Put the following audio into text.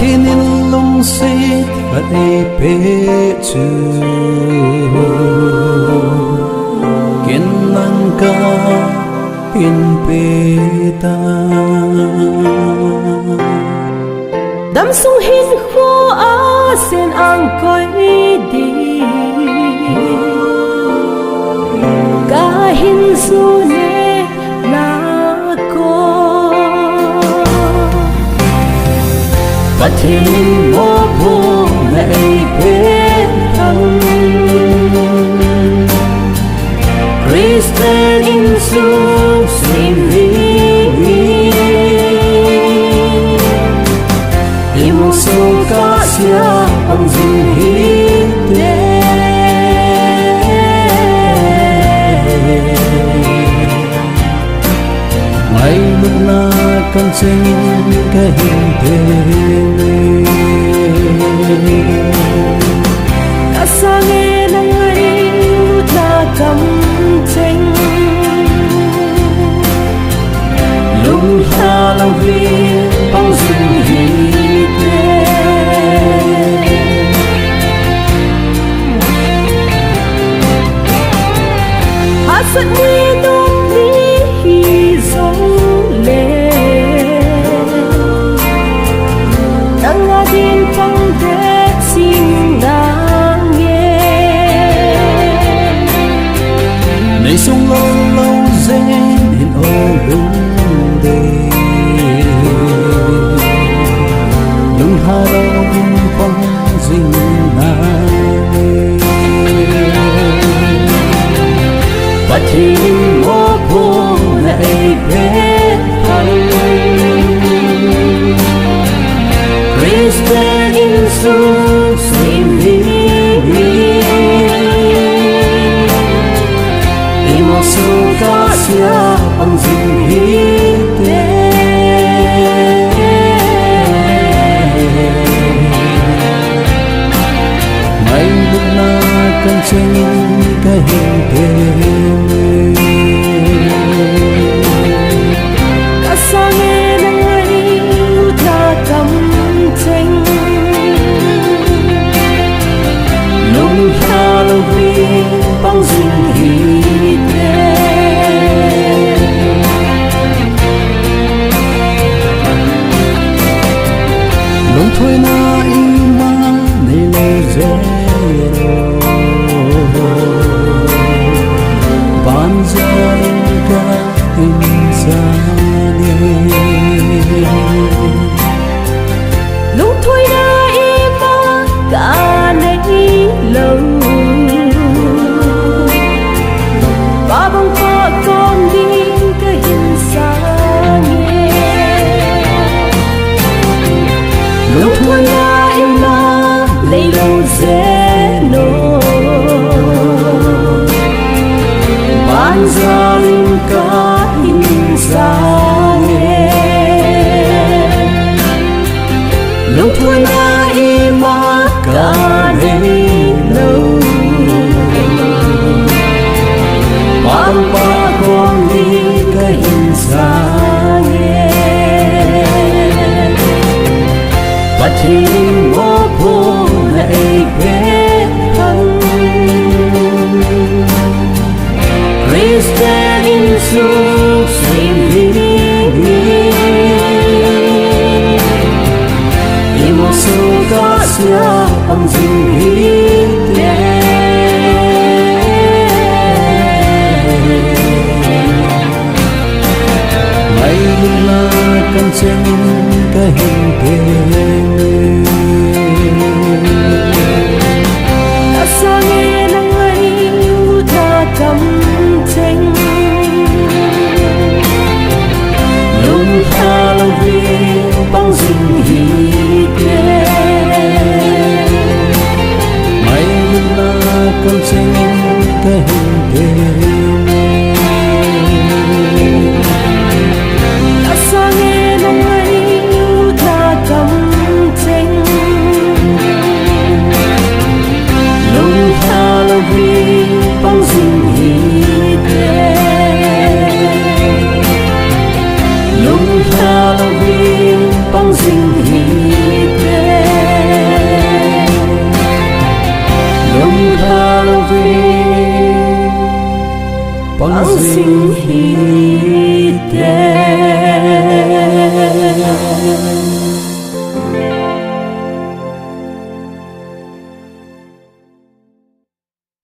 Thiên in lung si và ai bế chu kiên năng ca pin bế ta đam sung hin khô á sen ang coi đi ca hin du ne na cô và thiên mô vô ngày bên thân Christen in su xin vi im su ca sia bằng dinh hi đê ngày lúc na con sinh cái hình thế cả sang nghe nắng ấy ta cầm tranh lúc ta lòng vì bằng dinh hi đê hát giận đi đôi đi dấu lệ nắng ngã điên phong thế xin nàng nghe này sông lâu lâu dễ đến ô đúng đây lưng hà đông phong dinh nàng và thiên mô vô ngày bên thân Christen in su xin vi im su ca sia bằng dinh hi đê ngày lúc na cần tranh cái hình thế cả sang nghe nắng ấy ta cầm tranh lúc ta lâu vì bằng dinh hi đê lúc thôi na ima này lâu dễ ban giờ cả lúc thôi đã im cả nấy lâu và bông hoa con đi cái hình xa nghe lúc thôi đã im lấy lâu dễ nô ban giờ cả hình xa nghe lúc thôi đã im cả nấy lâu mang ba con đi cái hình xa nghe và thiên mô vô ngày bên thân Christen in su xin vi im su ca sia bằng dinh hi đê ngày lúc na cần tranh cái hình thế cả sang nghe nắng ấy ta cầm tranh lúc ta lâu vì bằng bằng dinh hi tê mai na kan sing ka hin te ta sang e nong ai u ta kam cheng lung ha lo vi bằng dinh hi tê lung ha lo vi bằng dinh hi tê lung ha lo vi bằng dinh hi tê